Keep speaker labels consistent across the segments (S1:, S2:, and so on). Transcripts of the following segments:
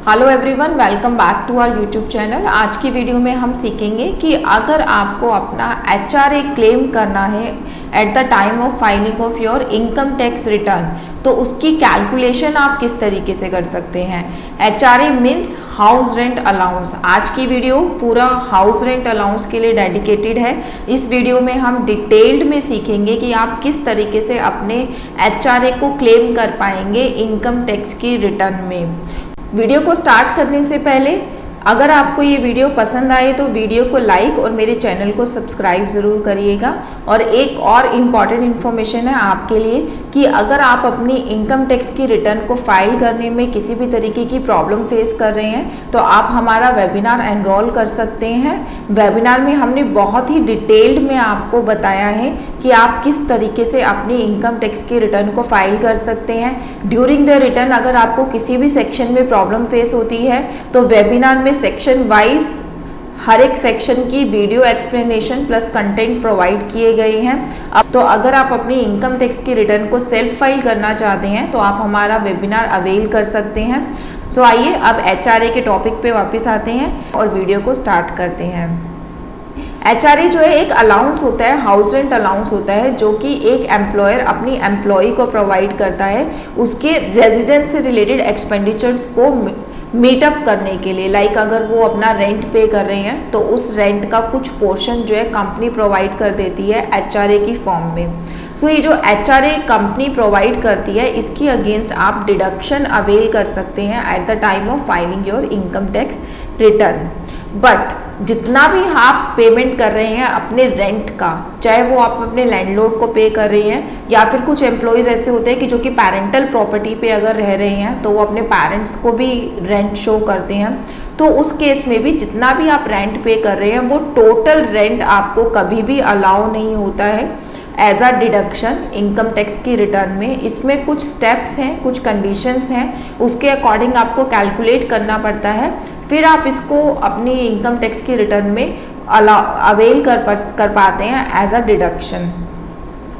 S1: Hello everyone, welcome back to our YouTube channel. आज की video में हम सीखेंगे कि अगर आपको अपना HRA क्लेम करना है eight the time of filing of your income tax return, तो उसकी कैलकुलेशन आप किस तरीके से कर सकते हैं। HRA means house rent allowance. आज की वीडियो पूरा हाउस रेंट अलाउंस के लिए डेडिकेटेड है। इस वीडियो में हम डिटेल्ड में सीखेंगे कि आप किस तरीके से अपने HRA को क्लेम कर पाएंगे इनकम टैक्स की रिटर्न में। वीडियो को स्टार्ट करने से पहले अगर आपको ये वीडियो पसंद आए तो वीडियो को लाइक और मेरे चैनल को सब्सक्राइब ज़रूर करिएगा। और एक और इम्पॉर्टेंट इन्फॉर्मेशन है आपके लिए कि अगर आप अपनी इनकम टैक्स की रिटर्न को फाइल करने में किसी भी तरीके की प्रॉब्लम फेस कर रहे हैं तो आप हमारा वेबिनार एनरोल कर सकते हैं। वेबिनार में हमने बहुत ही डिटेल्ड में आपको बताया है कि आप किस तरीके से अपनी इनकम टैक्स की रिटर्न को फाइल कर सकते हैं। ड्यूरिंग द रिटर्न अगर आपको किसी भी सेक्शन में प्रॉब्लम फेस होती है तो वेबिनार में सेक्शन वाइज हर एक सेक्शन की video explanation plus content provide किए गए हैं। अब तो अगर आप अपनी इनकम टैक्स की रिटर्न को सेल्फ फाइल करना चाहते हैं तो आप हमारा वेबिनार अवेल कर सकते हैं। सो आइए अब HRA के टॉपिक पे वापस आते हैं और वीडियो को स्टार्ट करते हैं। HRA जो है एक अलाउंस होता है, हाउस रेंट अलाउंस होता है, जो कि एक एम्प्लॉयर अपनी एम्प्लॉय को प्रोवाइड करता है उसके रेजिडेंस से रिलेटेड एक्सपेंडिचर्स को मीटअप करने के लिए। लाइक अगर वो अपना रेंट पे कर रहे हैं तो उस रेंट का कुछ पोर्शन जो है कंपनी प्रोवाइड कर देती है HRA की फॉर्म में। सो ये जो HRA कंपनी प्रोवाइड करती है इसकी अगेंस्ट आप डिडक्शन अवेल कर सकते हैं eight the time of filing your income tax return. But जितना भी आप पेमेंट कर रहे हैं अपने रेंट का, चाहे वो आप अपने लैंडलॉर्ड को पे कर रही हैं या फिर कुछ एम्प्लॉयज़ ऐसे होते हैं कि जो कि पेरेंटल प्रॉपर्टी पे अगर रह रहे हैं तो वो अपने पेरेंट्स को भी रेंट शो करते हैं, तो उस केस में भी जितना भी आप रेंट पे कर रहे हैं वो टोटल रेंट आपको कभी भी अलाउ नहीं होता है as a deduction income tax की रिटर्न में। इसमें कुछ स्टेप्स हैं, कुछ कंडीशंस हैं, उसके अकॉर्डिंग आपको कैलकुलेट करना पड़ता है, फिर आप इसको अपनी इनकम टैक्स की रिटर्न में अवेल कर पाते हैं एज अ डिडक्शन।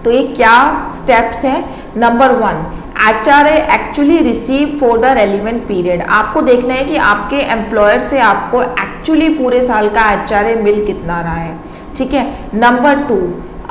S1: तो ये क्या स्टेप्स हैं। Number 1, HRA actually receive for the relevant period. आपको देखना है कि आपके एम्प्लॉयर से आपको एक्चुअली पूरे साल का HRA मिल कितना रहा है, ठीक है। नंबर 2,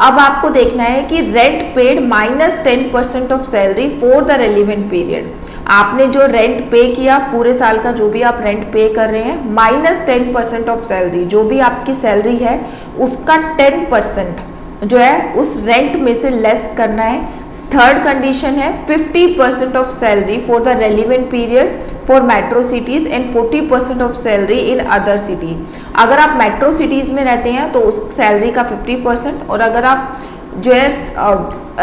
S1: अब आपको देखना है कि rent paid -10% of salary for the relevant period. आपने जो रेंट पे किया पूरे साल का, जो भी आप रेंट पे कर रहे हैं, -10% ऑफ सैलरी, जो भी आपकी सैलरी है उसका 10% जो है उस रेंट में से लेस करना है। थर्ड कंडीशन है 50% of salary for the relevant period for metro cities and 40% of salary in other city. अगर आप मेट्रो सिटीज़ में रहते हैं तो उस सैलरी का 50%, और अगर आप जो है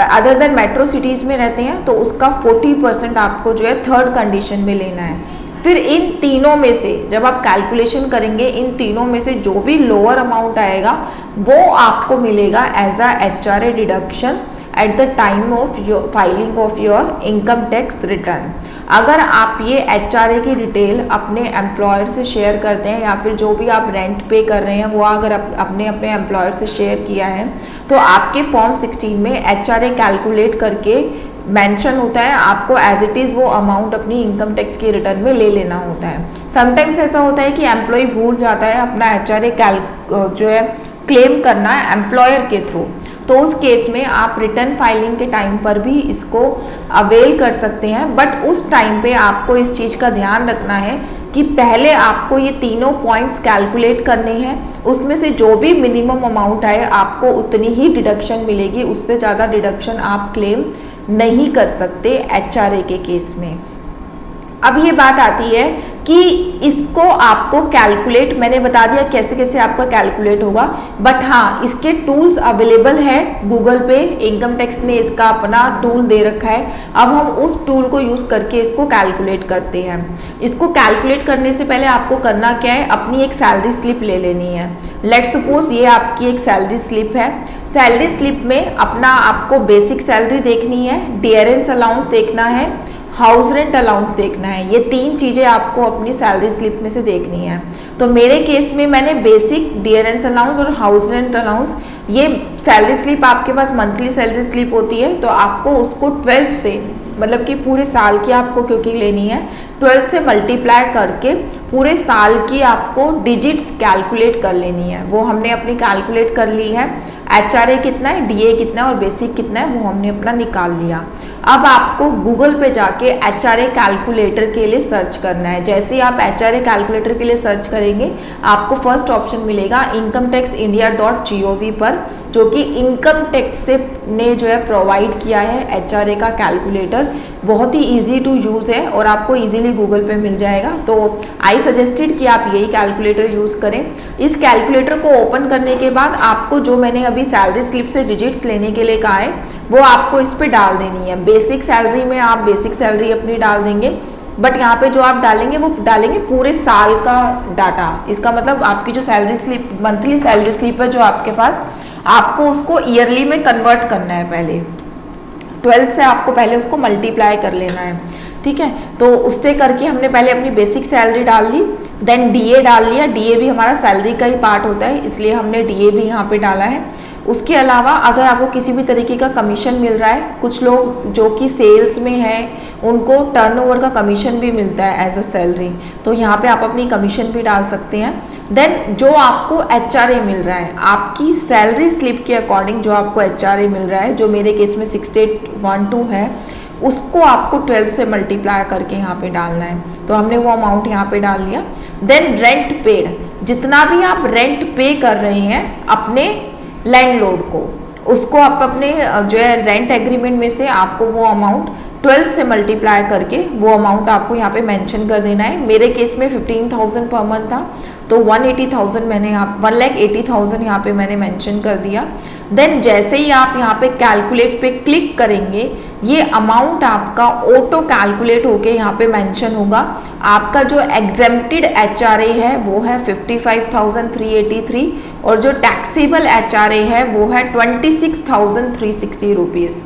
S1: अदर देन मेट्रो सिटीज़ में रहते हैं तो उसका 40% आपको जो है थर्ड कंडीशन में लेना है। फिर इन तीनों में से जब आप कैलकुलेशन करेंगे, इन तीनों में से जो भी लोअर अमाउंट आएगा वो आपको मिलेगा as a HRA deduction at the time of your filing of your income tax return. अगर आप ये HRA की डिटेल अपने एम्प्लॉयर से शेयर करते हैं या फिर जो भी आप रेंट पे कर रहे हैं वो अगर अपने एम्प्लॉयर से शेयर किया है तो आपके फॉर्म 16 में HRA कैलकुलेट करके मेंशन होता है, आपको एज इट इज़ वो अमाउंट अपनी इनकम टैक्स की रिटर्न में ले लेना होता है। समटाइम्स ऐसा होता है कि एम्प्लॉय भूल जाता है अपना HRA जो है क्लेम करना है एम्प्लॉयर के थ्रू, तो उस केस में आप रिटर्न फाइलिंग के टाइम पर भी इसको अवेल कर सकते हैं। बट उस टाइम पे आपको इस चीज़ का ध्यान रखना है कि पहले आपको ये तीनों पॉइंट्स कैलकुलेट करने हैं, उसमें से जो भी मिनिमम अमाउंट आए आपको उतनी ही डिडक्शन मिलेगी, उससे ज़्यादा डिडक्शन आप क्लेम नहीं कर सकते HRA के केस में। अब ये बात आती है कि इसको आपको कैलकुलेट, मैंने बता दिया कैसे कैसे आपका कैलकुलेट होगा, बट हाँ इसके टूल्स अवेलेबल है गूगल पे। इनकम टैक्स ने इसका अपना टूल दे रखा है। अब हम उस टूल को यूज़ करके इसको कैलकुलेट करते हैं। इसको कैलकुलेट करने से पहले आपको करना क्या है, अपनी एक सैलरी स्लिप ले लेनी है। लेट्स सपोज ये आपकी एक सैलरी स्लिप है। सैलरी स्लिप में अपना आपको बेसिक सैलरी देखनी है, डियरेंस अलाउंस देखना है, हाउस रेंट अलाउंस देखना है। ये तीन चीज़ें आपको अपनी सैलरी स्लिप में से देखनी है। तो मेरे केस में मैंने बेसिक, डियरेंस अलाउंस और हाउस रेंट अलाउंस, ये सैलरी स्लिप आपके पास मंथली सैलरी स्लिप होती है तो आपको उसको 12 से मतलब कि पूरे साल की आपको क्योंकि लेनी है, 12 से मल्टीप्लाई करके पूरे साल की आपको डिजिट्स कैलकुलेट कर लेनी है। वो हमने अपनी कैलकुलेट कर ली है। HRA कितना है, DA कितना है और बेसिक कितना है वो हमने अपना निकाल लिया। अब आपको गूगल पे जाके HRA कैलकुलेटर के लिए सर्च करना है। जैसे ही आप HRA कैलकुलेटर के लिए सर्च करेंगे आपको फर्स्ट ऑप्शन मिलेगा incometaxindia.gov पर, जो कि इनकम टैक्स से ने जो है प्रोवाइड किया है HRA का कैलकुलेटर। बहुत ही इजी टू यूज़ है और आपको इजीली गूगल पे मिल जाएगा। तो आई सजेस्टेड कि आप यही कैलकुलेटर यूज़ करें। इस कैलकुलेटर को ओपन करने के बाद आपको जो मैंने अभी सैलरी स्लिप से डिजिट्स लेने के लिए कहा है वो आपको इस पे डाल देनी है। बेसिक सैलरी में आप बेसिक सैलरी अपनी डाल देंगे, बट यहाँ पे जो आप डालेंगे वो डालेंगे पूरे साल का डाटा। इसका मतलब आपकी जो salary slip, monthly salary slip है जो आपके पास, आपको उसको ईयरली में कन्वर्ट करना है। पहले 12 से आपको पहले उसको मल्टीप्लाई कर लेना है, ठीक है। तो उससे करके हमने पहले अपनी बेसिक सैलरी डाल ली, देन DA डाल लिया। DA भी हमारा सैलरी का ही पार्ट होता है, इसलिए हमने DA भी यहाँ पे डाला है। उसके अलावा अगर आपको किसी भी तरीके का कमीशन मिल रहा है, कुछ लोग जो कि सेल्स में हैं उनको टर्नओवर का कमीशन भी मिलता है एज अ सैलरी, तो यहाँ पे आप अपनी कमीशन भी डाल सकते हैं। देन जो आपको HRA मिल रहा है, आपकी सैलरी स्लिप के अकॉर्डिंग जो आपको HRA मिल रहा है, जो मेरे केस में 6812 है, उसको आपको 12 से मल्टीप्लाई करके यहाँ पे डालना है। तो हमने वो अमाउंट यहाँ पे डाल लिया। देन रेंट पेड, जितना भी आप रेंट पे कर रहे हैं अपने लैंडलॉर्ड को, उसको आप अपने जो है रेंट एग्रीमेंट में से आपको वो अमाउंट 12 से मल्टीप्लाई करके वो अमाउंट आपको यहाँ पे मेंशन कर देना है। मेरे केस में 15,000 पर मंथ था, तो 180,000 मैंने यहाँ 1,80,000 यहाँ पे मैंने मेंशन कर दिया। देन जैसे ही आप यहाँ पे कैलकुलेट पे क्लिक करेंगे, ये अमाउंट आपका ऑटो कैलकुलेट होके यहाँ पे मेंशन होगा। आपका जो एग्जेम्प्टेड HRA है वो है 55,383 और जो टैक्सेबल HRA है वो है 26,360 रुपीज़।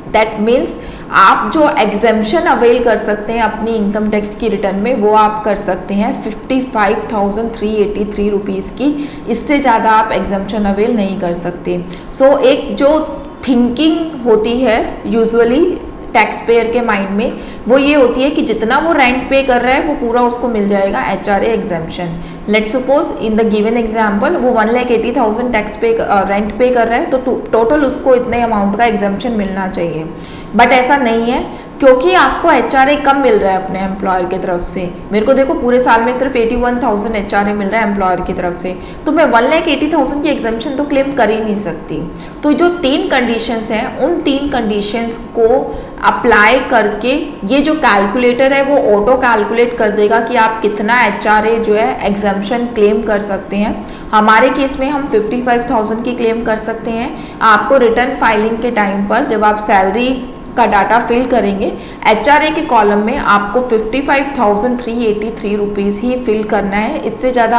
S1: दैट मीन्स आप जो एग्जेम्पशन अवेल कर सकते हैं अपनी इनकम टैक्स की रिटर्न में वो आप कर सकते हैं 55,383 रुपीज़ की। इससे ज़्यादा आप एग्जेम्पशन अवेल नहीं कर सकते। सो एक जो थिंकिंग होती है यूजुअली टैक्स पेयर के माइंड में, वो ये होती है कि जितना वो रेंट पे कर रहा है वो पूरा उसको मिल जाएगा HRA exemption. Let's suppose in the given example वो 1,80,000 टैक्स पे रेंट पे कर रहा है, तो टोटल उसको इतने अमाउंट का एग्जेम्पशन मिलना चाहिए। बट ऐसा नहीं है, क्योंकि आपको HRA कम मिल रहा है अपने एम्प्लॉयर की तरफ से। मेरे को देखो पूरे साल में सिर्फ 81,000 HRA मिल रहा है एम्प्लॉयर की तरफ से, तो मैं 1,80,000 की एग्जेम्पशन तो क्लेम कर ही नहीं सकती। तो जो 3 कंडीशंस हैं, उन 3 कंडीशंस को अप्लाई करके ये जो कैलकुलेटर है वो ऑटो कैलकुलेट कर देगा कि आप कितना HRA जो है एग्जेम्पशन क्लेम कर सकते हैं। हमारे केस में हम 55,000 की क्लेम कर सकते हैं। आपको रिटर्न फाइलिंग के टाइम पर जब आप सैलरी का डाटा फिल करेंगे, HRA के कॉलम में आपको 55,383 रुपीज़ ही फिल करना है। इससे ज़्यादा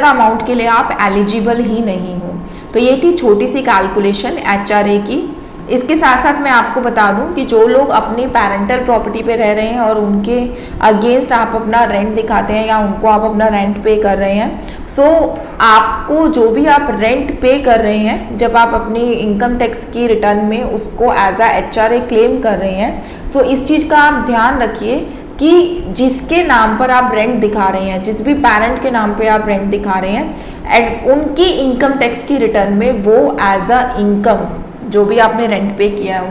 S1: अमाउंट के लिए आप एलिजिबल ही नहीं हो। तो ये थी छोटी सी कैलकुलेशन HRA की। इसके साथ साथ मैं आपको बता दूं कि जो लोग अपनी पेरेंटल प्रॉपर्टी पे रह रहे हैं और उनके अगेंस्ट आप अपना रेंट दिखाते हैं या उनको आप अपना रेंट पे कर रहे हैं, सो आपको जो भी आप रेंट पे कर रहे हैं जब आप अपनी इनकम टैक्स की रिटर्न में उसको एज अ HRA क्लेम कर रहे हैं, सो इस चीज़ का आप ध्यान रखिए कि जिसके नाम पर आप रेंट दिखा रहे हैं, जिस भी पेरेंट के नाम पे आप रेंट दिखा रहे हैं, उनकी इनकम टैक्स की रिटर्न में वो एज अ इनकम जो भी आपने रेंट पे किया है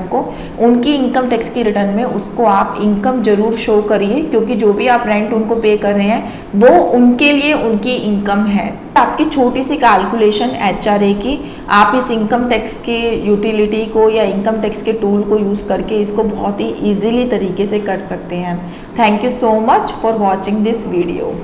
S1: उनकी इनकम टैक्स की रिटर्न में उसको आप इनकम जरूर शो करिए, क्योंकि जो भी आप रेंट उनको पे कर रहे हैं वो उनके लिए उनकी इनकम है। आपकी छोटी सी कैलकुलेशन HRA की, आप इस इनकम टैक्स के यूटिलिटी को या इनकम टैक्स के टूल को यूज़ करके इसको बहुत ही ईजीली तरीके से कर सकते हैं। Thank you so much for watching this video.